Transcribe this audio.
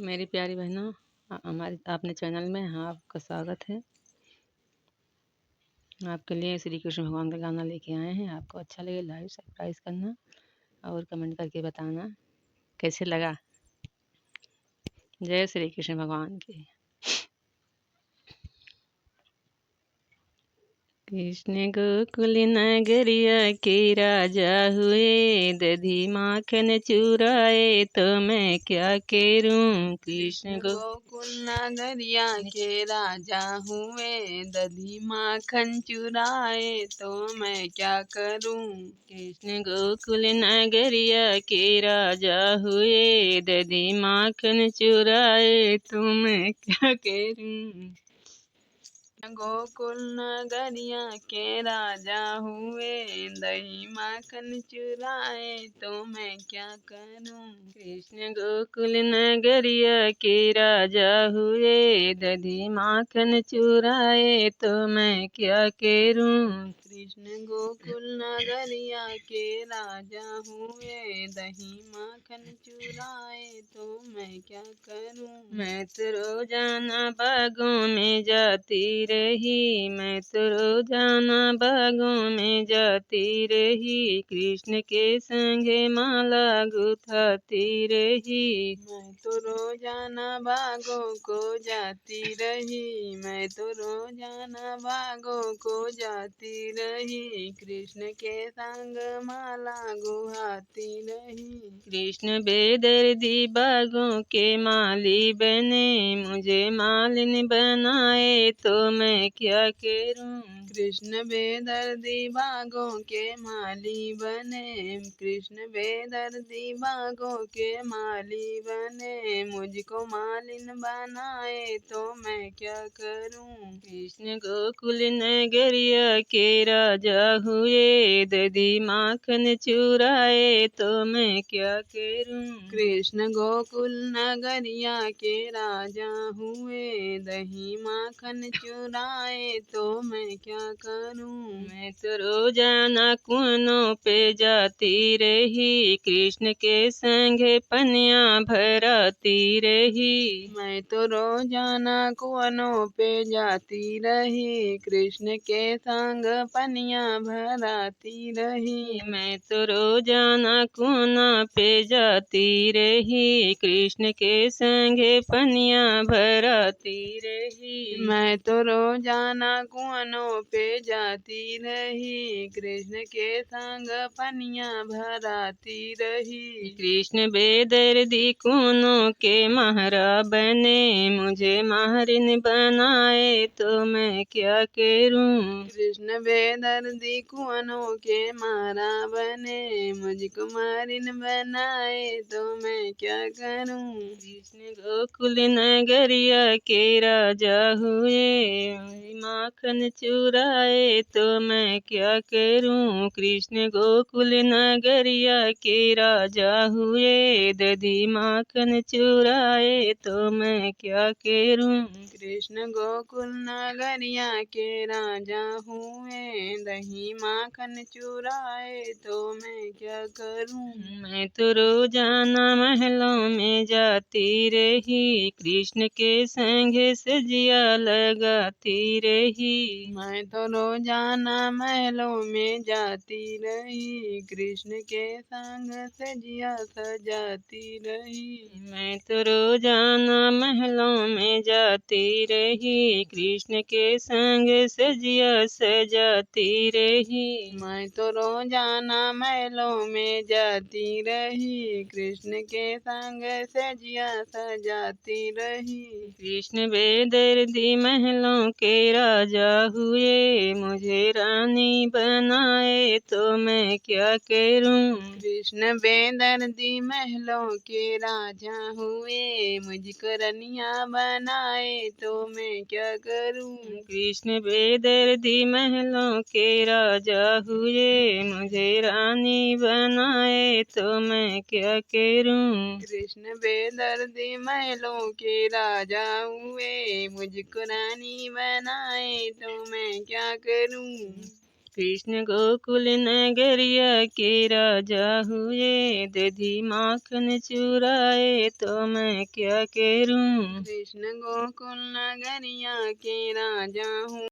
मेरी प्यारी बहनों, हमारे अपने चैनल में आपका स्वागत है। आपके लिए श्री कृष्ण भगवान का गाना लेके आए हैं। आपको अच्छा लगे लाइक सब्सक्राइब करना और कमेंट करके बताना कैसे लगा। जय श्री कृष्ण भगवान की। कृष्ण गोकुल नगरिया के राजा हुए, दधी माखन चुराए तो मैं क्या करूं। कृष्ण गोकुल नगरिया के राजा हुए, दधी माखन चुराए तो मैं क्या करूं। कृष्ण गोकुल नगरिया के राजा हुए, दधी माखन चुराए तो मैं क्या करूं। गोकुल नगरिया के राजा हुए, दही माखन चुराए तो मैं क्या करूं। कृष्ण गोकुल नगरिया के राजा हुए, दधी माखन चुराए तो मैं क्या करूं। कृष्ण गोकुल नगरिया के राजा हुए, दही माखन चुराए तो मैं क्या करूं। मैं तो रोजाना बागों में जाती रही, मैं तो रोजाना बागों में जाती रही, कृष्ण के संगे माला गुथाती रही। मैं तो रोजाना बागों को जाती रही, मैं तो रोजाना बागों को जाती रही, कृष्ण के संग माला गुहाती रही। कृष्ण बेदर्दी बागों के माली बने, मुझे मालिन बनाए तो मैं क्या करूं। कृष्ण बेदर्दी बागों के माली बने, कृष्ण बेदर्दी बागों के माली बने, मुझको मालिन बनाए तो मैं क्या करूं। कृष्ण गोकुल नगरिया के राजा हुए, दधी माखन चुराए तो मैं क्या करूं। कृष्ण गोकुल नगरिया के राजा हुए, दही माखन चुराए तो मैं क्या करूं। मैं तो रोजाना कुआं पे जाती रही, कृष्ण के संगे पनिया भराती रही। मैं तो रोजाना कुआनों पे जाती रही, कृष्ण के संग पनिया भराती रही। मैं तो रोजाना कुआं पे जाती रही, कृष्ण के संगे पनिया भराती रही। मैं तो रोजाना कुआनों पे जाती रही, कृष्ण के संग पनिया भराती रही। कृष्ण बेदर्दी कुआं के महारा बने, मुझे महारिन बनाए तो मैं क्या करूं। कृष्ण बेदर्दी कुआनों के मारा बने, मुझको मारिन बनाए तो मैं क्या करूं। कृष्ण गोकुल नगरिया के राजा हुए, माखन चुराए तो मैं क्या करूं। कृष्ण गोकुल नगरिया के राजा हुए, दधी माखन चुराए तो मैं क्या करूं। कृष्ण गोकुल नगरिया के राजा हुए, दही माखन चुराए तो मैं क्या करूं। मैं तो रोजाना महलों में जाती रही, कृष्ण के संगे सजिया लगाती रही। मैं तो रोजाना महलों में जाती रही, कृष्ण के संग सजिया सजाती रही। मैं तो रोजाना महलों में जाती रही, कृष्ण के संग सजिया सजाती रही। मैं तो रोजाना महलों में जाती रही, कृष्ण के संग सजिया सजाती रही। कृष्ण बेदर्दी महलों के राजा हुए, मुझे रानी बनाए तो मैं क्या करूं। कृष्ण बेदर्दी महलों के राजा हुए, मुझको रनिया बनाए तो मैं क्या करूं। कृष्ण बेदर्दी महलों के राजा हुए, मुझे रानी बनाए तो मैं क्या करूं। कृष्ण बेदर्दी महलों के राजा हुए, मुझको रानी बनाए तो मैं क्या करूं। कृष्ण गोकुल नगरिया के राजा हुए, दधी माखन चुराए तो मैं क्या करूं। कृष्ण गोकुल नगरिया के राजा हूँ।